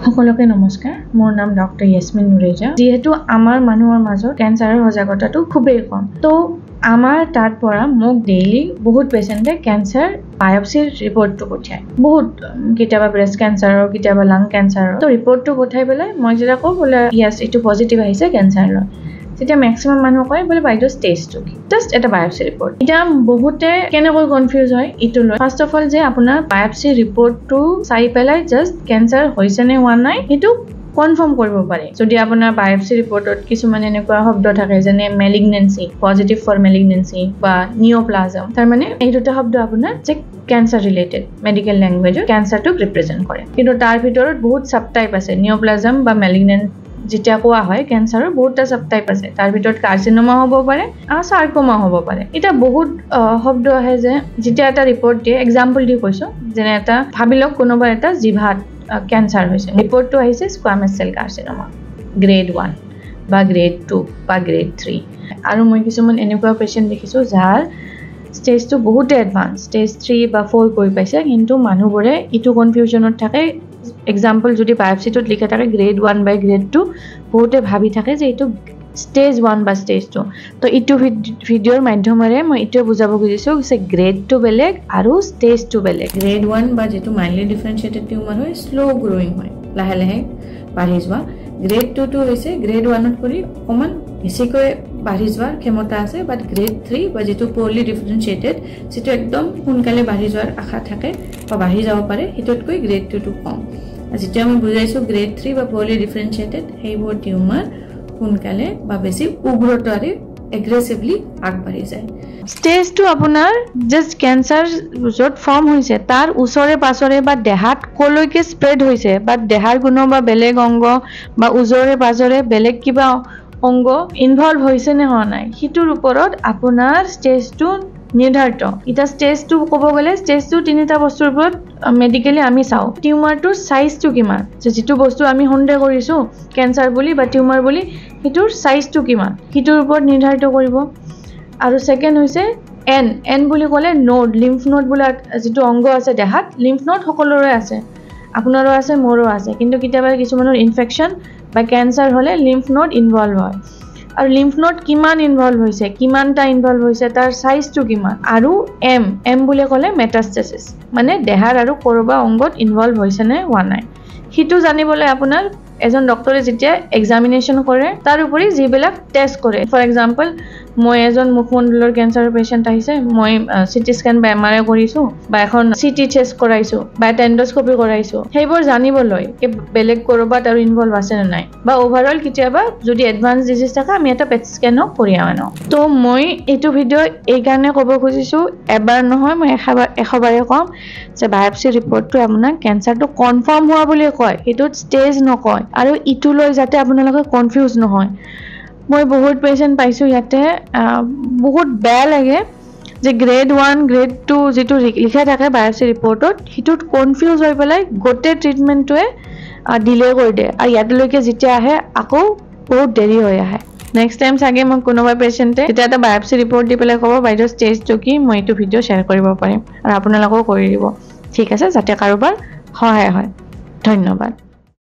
সকলোকে নমস্কাৰ মোৰ নাম ডক্টৰ ইয়াসমিন নুৰেজা যেহেতু আমাৰ মানুহৰ মাজত ক্যান্সাৰৰ সজাগতাটো খুবেই কম তো আমাৰ তাৰ পৰা মোক ডেইলি বহুত পেশেন্টে ক্যান্সাৰ বায়োপসিৰ ৰিপৰ্টটো পঠায় বহুত কিতাবা ব্ৰেষ্ট ক্যান্সাৰৰ কিতাবা লাং ক্যান্সাৰৰ তো ৰিপৰ্টটো পঠাই পেলাই মই যেটা কও বলে ইয়াস এটো পজিটিভ আহিছে ক্যান্সাৰৰ সেটা ম্যাক্সিমাম মানুহ কয় বলে বাইটো স্টেজ 2 কি জাস্ট এটা বায়োপসি ৰিপৰ্ট এটা বহুতে কেনেকৈ কনফিউজ হয় ইটো লৈ ফাৰ্স্ট অফ অল যে আপোনাৰ বায়োপসি ৰিপৰ্টটো চাই পেলাই জাস্ট ক্যান্সাৰ হৈছে নে হোৱা নাই এটো কনফাৰ্ম কৰিব পাৰে যদি আপোনাৰ বায়োপসি ৰিপৰ্টত কিছু মানে এনেকুৱা শব্দ থাকে যেনে মেলিগনেন্সি পজিটিভ ফৰ মেলিগনেন্সি বা নিওপ্লাজম তাৰ মানে এই দুটা শব্দ আপোনাৰ যে ক্যান্সাৰ ৰিলেটেড মেডিকেল ল্যাঙ্গুৱেজত ক্যান্সাৰটো ৰিপ্ৰেজেন্ট কৰে কিন্তু তাৰ ভিতৰত বহুত সাব টাইপ আছে নিওপ্লাজম বা মেলিগনেন্ট যেটা কোৱা হয় ক্যান্সাৰৰ বহুতটা সাব টাইপ আছে তাৰ ভিতৰত কাৰ্চিনোমা হ'ব পাৰে আৰু সাৰ্কোমা হ'ব পাৰে এটা বহুত শব্দ আহে যে যেটা এটা ৰিপৰ্ট দিয়ে এক্সাম্পল দি কৈছো যেনে এটা ভাবিলক কোনোবা এটা জিভাত ক্যান্সাৰ হৈছে ৰিপৰ্টটো আহিছে স্কোয়ামাছ সেল কাৰ্চিনোমা গ্ৰেড 1 বা গ্ৰেড 2 বা গ্ৰেড 3 আৰু মই কিছুমান এনেকুৱা পেশেন্ট দেখিছো যাৰ স্টেজটো বহুত এডভান্স স্টেজ 3 বা 4 গৈ পাইছে কিন্তু মানুহবোৰে ইটো কনফিউজনত থাকে এক্সাম্পল যদি বায়োপসিটোত লিখা থাকে গ্ৰেড 1 বা গ্ৰেড 2 বহুতে ভাবি থাকে যে ইটো স্টেজ 1 বা স্টেজ 2 তো ইটো ভিডিওৰ মাধ্যমেৰে মই ইটো বুজাব খুজিছো যে গ্ৰেড 2 বেলেগ আৰু স্টেজ 2 বেলেগ গ্ৰেড 1 বা যেটো মাইল্ডলি ডিফাৰেন্সিয়েটেড টিউমাৰ হয় স্লো গ্ৰোইং হয় লাহে লাহে বাঢ়ি যোৱা গ্ৰেড 2 টো হৈছে গ্ৰেড 1 ত কৰি অকমান বেছিকৈ বাঢ়ি যোৱাৰ ক্ষমতা আছে বাট গ্ৰেড 3 বা যেটো পলি ডিফাৰেন্সিয়েটেড যেটো একদম সোনকালে বাঢ়ি যোৱাৰ আশা থাকে বা বাঢ়ি যাব পাৰে হিততকৈ গ্ৰেড 2 টো কম যেতিয়া মই বুজাইছো গ্ৰেড 3 বা পলি ডিফাৰেন্সিয়েটেড হেইবোৰ টিউমাৰ সোনকালে বা বেছি উগ্ৰতাৰে এগ্ৰেসিভলি আগবাঢ়ি যায় স্টেজ 2 আপোনাৰ জাস্ট ক্যান্সাৰ যত ফৰ্ম হৈছে তাৰ উছৰে পাছৰে বা দেহাত কলৈকে স্প্ৰেড হৈছে বা দেহাৰ কোনো বা বেলেগ অংগ বা উজৰে পাছৰে বেলেগ কিবা অংগ ইনভলভ হৈছে নে হোৱা নাই হিটোৰ ওপৰত আপোনাৰ স্টেজ 2 নিৰ্ধাৰিত এটা স্টেজ 2 ক'ব গলে স্টেজ 2 তিনিটা বস্তুৰ ওপৰত মেডিকেলি আমি চাও টিউমাৰটোৰ সাইজটো কিমান যেটো বস্তু আমি সন্দেহ কৰিছো ক্যান্সাৰ বুলি বা টিউমাৰ বুলি হিটোৰ সাইজটো কিমান হিটোৰ ওপৰত নিৰ্ধাৰিত কৰিব আৰু সেকেন্ড হৈছে এন বুলি ক'লে নোড লিম্ফ নোড বুলি যেটো অংগ আছে দেহাত লিম্ফ নোড সকলোৰে আছে আপোনাৰো আছে মোৰো আছে কিন্তু কিতাবা কিছুমানৰ ইনফেকশন বা ক্যান্সাৰ হলে লিম্ফ নোড ইনভলভ হয় আৰু লিম্ফ নোড কিমান ইনভলভ হৈছে কিমানটা ইনভলভ হৈছে তাৰ সাইজটো কিমান আৰু এম বুলি ক'লে মেটাস্টেসিস মানে দেহাৰ আৰু কৰবা অংগত ইনভলভ হৈছে নে হোৱা নাই হিটো জানিবলৈ আপোনাৰ এজন ডক্টৰে যেতিয়া এক্সামিনেশন কৰে তাৰ উপৰি যিবিলাক টেষ্ট কৰে ফৰ এক্সাম্পল মই এজন মুখমণ্ডলৰ ক্যান্সাৰৰ পেশেন্ট আহিছে মই সিটি স্ক্যান বা এমআৰআই কৰিছো বা এখন সিটি চেষ্ট কৰাইছো বা এন্ডোস্কোপি কৰাইছো হেইবোৰ জানিবলৈ কি বেলেগ কৰবাত আৰু ইনভলভ আছে নে নাই বা ওভাৰঅল কিতিয়াবা যদি এডভান্স ডিজিজ থাকে আমি এটা পেট স্ক্যান কৰি আনো তো মই এটো ভিডিও এই কাৰণে ক'ব খুজিছো এবাৰ নহয় মই এশবাৰে কম যে বায়োপসি ৰিপৰ্টটো আপোনাক ক্যান্সাৰটো কনফাৰ্ম হোৱা বুলি কয় এটোত স্টেজ নকয় আৰু ইটো লৈ যাতে আপোনালোকে কনফিউজ নহয় মই বহুত পেশেন্ট পাইছো ইয়াতে বহুত বেয়া লাগে যে গ্ৰেড 1 গ্ৰেড 2 যেটো লিখা থাকে বায়োপসি ৰিপৰ্টত হিটোত কনফিউজ হৈ পেলাই গোটে ট্ৰিটমেন্টটোৱে ডিলে কৰি দিয়ে আৰু ইয়াতলৈকে যেতিয়া আহে আকৌ বহুত দেৰি হৈ আহে নেক্সট টাইম চাগে মই কোনোবা পেশেন্টে এটা বায়োপসি ৰিপৰ্ট দি পেলাই ক'ব বাইদেউ স্টেজ 2 কি মই এইটো ভিডিও শেয়াৰ কৰিব পাৰিম আৰু আপোনালোকেও কৰি দিব ঠিক আছে যাতে কাৰোবাৰ সহায় হয় ধন্যবাদ